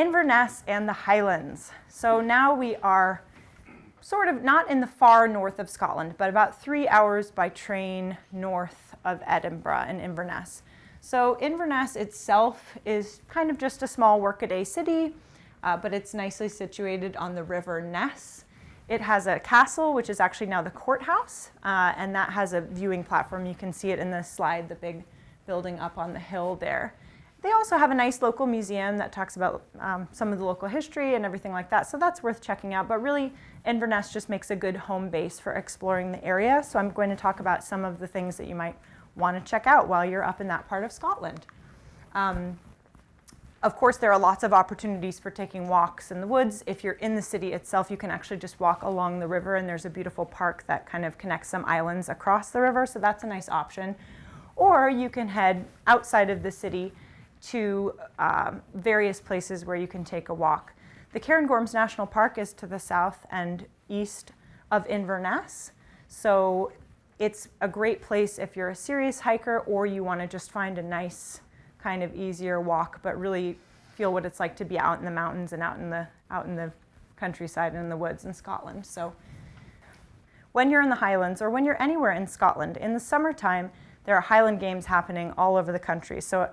Inverness and the Highlands. So now we are sort of not in the far north of Scotland, but about 3 hours by train north of Edinburgh in Inverness. So Inverness itself is kind of just a small workaday city, but it's nicely situated on the River Ness. It has a castle, which is actually now the courthouse, and that has a viewing platform. You can see it in the slide, the big building up on the hill there. They also have a nice local museum that talks about some of the local history and everything like that, so that's worth checking out. But really, Inverness just makes a good home base for exploring the area, so I'm going to talk about some of the things that you might want to check out while you're up in that part of Scotland. Of course, there are lots of opportunities for taking walks in the woods. If you're in the city itself, you can actually just walk along the river, and there's a beautiful park that kind of connects some islands across the river, so that's a nice option. Or you can head outside of the city to various places where you can take a walk. The Cairngorms National Park is to the south and east of Inverness, so it's a great place if you're a serious hiker or you want to just find a nice kind of easier walk, but really feel what it's like to be out in the mountains and out in the countryside and in the woods in Scotland. So when you're in the Highlands or when you're anywhere in Scotland, in the summertime, there are Highland Games happening all over the country. So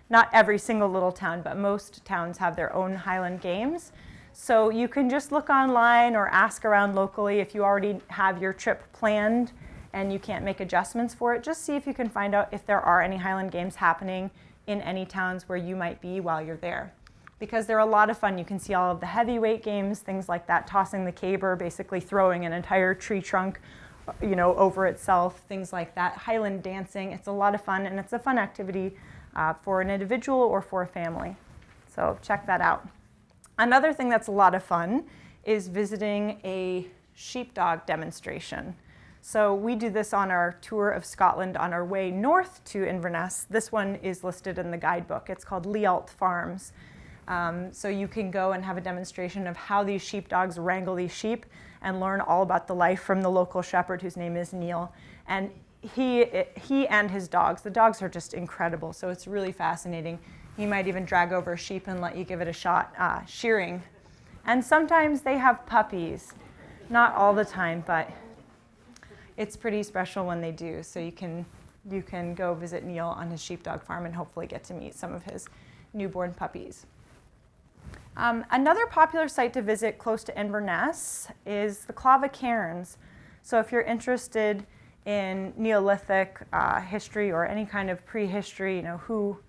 not every single little town, but most towns have their own Highland Games. So you can just look online or ask around locally if you already have your trip planned and you can't make adjustments for it. Just see if you can find out if there are any Highland Games happening in any towns where you might be while you're there. Because they're a lot of fun. You can see all of the heavyweight games, things like that, tossing the caber, basically throwing an entire tree trunk over itself, things like that. Highland dancing, it's a lot of fun, and it's a fun activity for an individual or for a family. So check that out. Another thing that's a lot of fun is visiting a sheepdog demonstration. So we do this on our tour of Scotland on our way north to Inverness. This one is listed in the guidebook. It's called Lealt Farms. So you can go and have a demonstration of how these sheepdogs wrangle these sheep and learn all about the life from the local shepherd, whose name is Neil. And he and his dogs, the dogs are just incredible, so it's really fascinating. He might even drag over a sheep and let you give it a shot shearing. And sometimes they have puppies. Not all the time, but it's pretty special when they do. So you can go visit Neil on his sheepdog farm and hopefully get to meet some of his newborn puppies. Another popular site to visit close to Inverness is the Clava Cairns. So if you're interested in Neolithic history or any kind of prehistory, who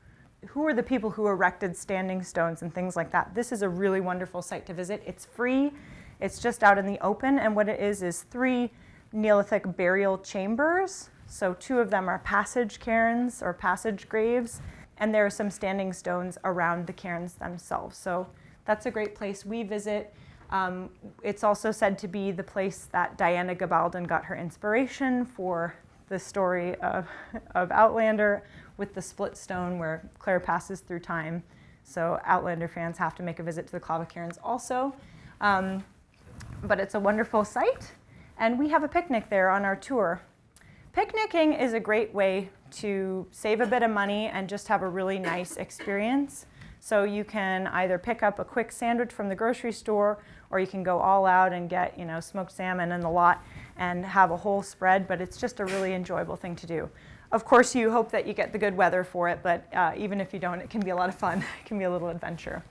are the people who erected standing stones and things like that, this is a really wonderful site to visit. It's free, it's just out in the open, and what it is 3 Neolithic burial chambers. So 2 of them are passage cairns or passage graves, and there are some standing stones around the cairns themselves. So that's a great place we visit. It's also said to be the place that Diana Gabaldon got her inspiration for the story of Outlander with the split stone where Claire passes through time. So Outlander fans have to make a visit to the Clava Cairns also. But it's a wonderful site, and we have a picnic there on our tour. Picnicking is a great way to save a bit of money and just have a really nice experience. So you can either pick up a quick sandwich from the grocery store, or you can go all out and get, smoked salmon in the lot and have a whole spread, but it's just a really enjoyable thing to do. Of course, you hope that you get the good weather for it, but even if you don't, it can be a lot of fun. It can be a little adventure.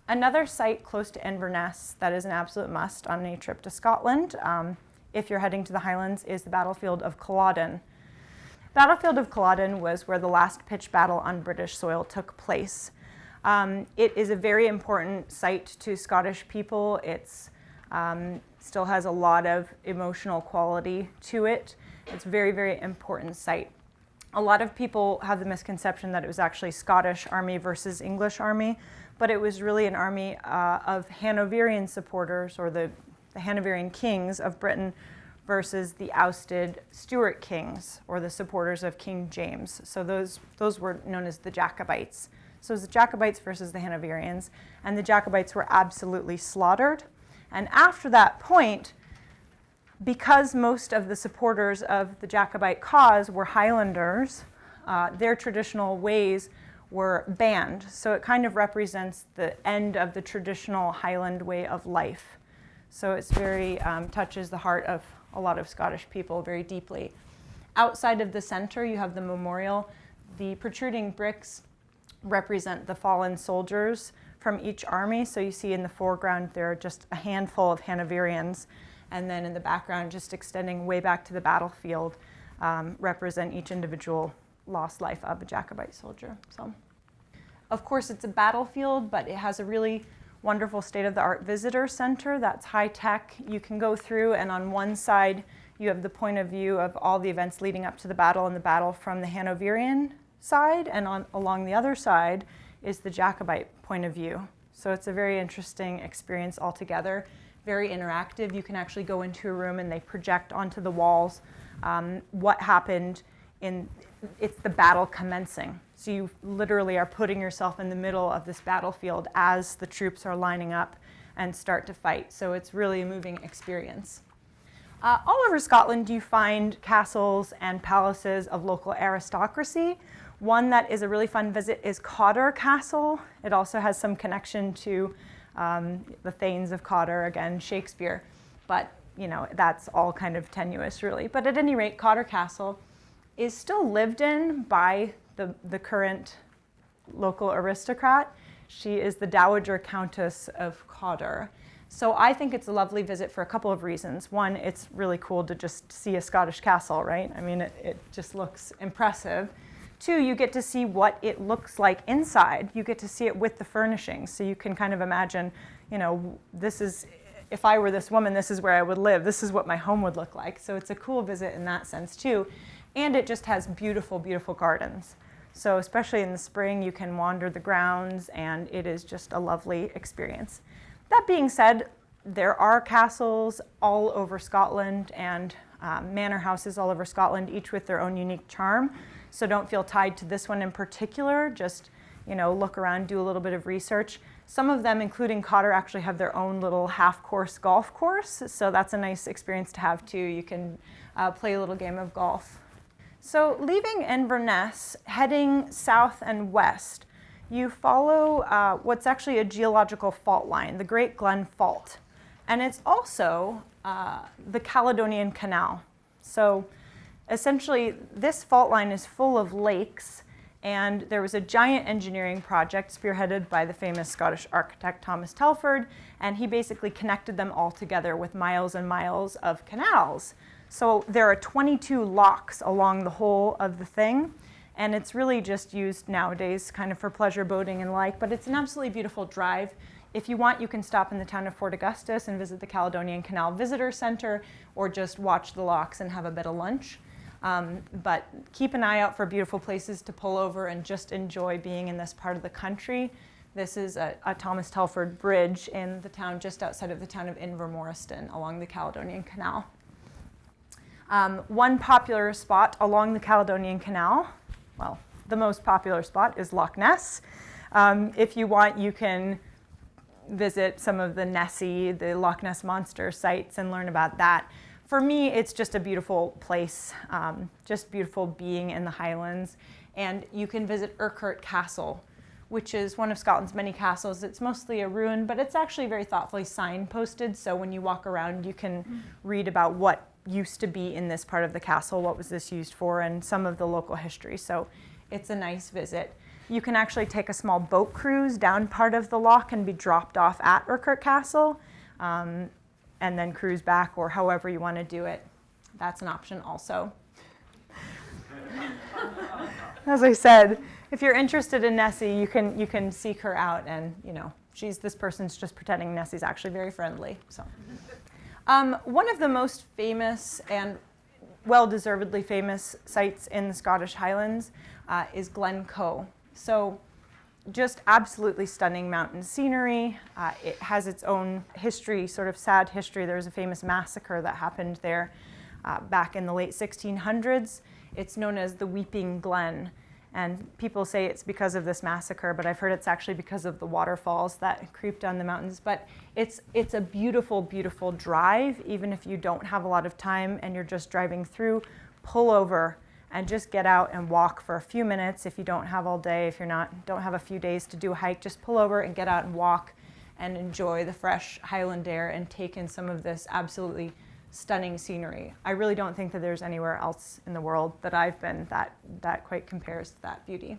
Another site close to Inverness that is an absolute must on a trip to Scotland, if you're heading to the Highlands, is the Battlefield of Culloden. Battlefield of Culloden was where the last pitched battle on British soil took place. It is a very important site to Scottish people. It's still has a lot of emotional quality to it. It's a very, very important site. A lot of people have the misconception that it was actually Scottish army versus English army, but it was really an army of Hanoverian supporters, or the Hanoverian kings of Britain, versus the ousted Stuart kings, or the supporters of King James. So those were known as the Jacobites. So it was the Jacobites versus the Hanoverians, and the Jacobites were absolutely slaughtered. And after that point, because most of the supporters of the Jacobite cause were Highlanders, their traditional ways were banned. So it kind of represents the end of the traditional Highland way of life. So it's very, touches the heart of a lot of Scottish people very deeply. Outside of the center, you have the memorial. The protruding bricks represent the fallen soldiers from each army. So you see in the foreground, there are just a handful of Hanoverians. And then in the background, just extending way back to the battlefield, represent each individual lost life of a Jacobite soldier. So, of course, it's a battlefield, but it has a really wonderful state-of-the-art visitor center that's high-tech. You can go through, and on one side, you have the point of view of all the events leading up to the battle and the battle from the Hanoverian side, and along the other side is the Jacobite point of view. So it's a very interesting experience altogether, very interactive. You can actually go into a room and they project onto the walls what happened it's the battle commencing. So you literally are putting yourself in the middle of this battlefield as the troops are lining up and start to fight. So it's really a moving experience. All over Scotland, you find castles and palaces of local aristocracy. One that is a really fun visit is Cotter Castle. It also has some connection to the Thanes of Cotter, again, Shakespeare. But, you know, that's all kind of tenuous, really. But at any rate, Cotter Castle is still lived in by the current local aristocrat. She is the Dowager Countess of Cotter. So I think it's a lovely visit for a couple of reasons. One, it's really cool to just see a Scottish castle, right? I mean, it just looks impressive. Two, you get to see what it looks like inside. You get to see it with the furnishings. So you can kind of imagine, you know, this is, if I were this woman, this is where I would live. This is what my home would look like. So it's a cool visit in that sense, too. And it just has beautiful, beautiful gardens. So especially in the spring, you can wander the grounds, and it is just a lovely experience. That being said, there are castles all over Scotland and manor houses all over Scotland, each with their own unique charm. So don't feel tied to this one in particular. Just, you know, look around, do a little bit of research. Some of them, including Cotter, actually have their own little half-course golf course. So that's a nice experience to have, too. You can play a little game of golf. So leaving Inverness, heading south and west, you follow what's actually a geological fault line, the Great Glen Fault. And it's also the Caledonian Canal. So essentially, this fault line is full of lakes, and there was a giant engineering project spearheaded by the famous Scottish architect Thomas Telford, and he basically connected them all together with miles and miles of canals. So there are 22 locks along the whole of the thing, and it's really just used nowadays kind of for pleasure boating and like, but it's an absolutely beautiful drive. If you want, you can stop in the town of Fort Augustus and visit the Caledonian Canal Visitor Center, or just watch the locks and have a bit of lunch. But keep an eye out for beautiful places to pull over and just enjoy being in this part of the country. This is a Thomas Telford bridge in the town just outside of the town of Invermoriston along the Caledonian Canal. One popular spot along the Caledonian Canal, well, the most popular spot is Loch Ness. If you want, you can visit some of the Nessie, the Loch Ness Monster sites, and learn about that. For me, it's just a beautiful place, just beautiful being in the Highlands. And you can visit Urquhart Castle, which is one of Scotland's many castles. It's mostly a ruin, but it's actually very thoughtfully signposted. So when you walk around, you can read about what used to be in this part of the castle, what was this used for, and some of the local history. So it's a nice visit. You can actually take a small boat cruise down part of the loch and be dropped off at Urquhart Castle, and then cruise back, or however you want to do it. That's an option also. As I said, if you're interested in Nessie, you can seek her out, and you know, this person's just pretending Nessie's actually very friendly. So, one of the most famous and well-deservedly famous sites in the Scottish Highlands is Glencoe. So, just absolutely stunning mountain scenery. It has its own history, sort of sad history. There was a famous massacre that happened there back in the late 1600s. It's known as the Weeping Glen. And people say it's because of this massacre, but I've heard it's actually because of the waterfalls that creep down the mountains. But it's a beautiful, beautiful drive. Even if you don't have a lot of time and you're just driving through, pull over and just get out and walk for a few minutes. If you don't have all day, if you're don't have a few days to do a hike, just pull over and get out and walk and enjoy the fresh Highland air and take in some of this absolutely stunning scenery. I really don't think that there's anywhere else in the world that I've been that quite compares to that beauty.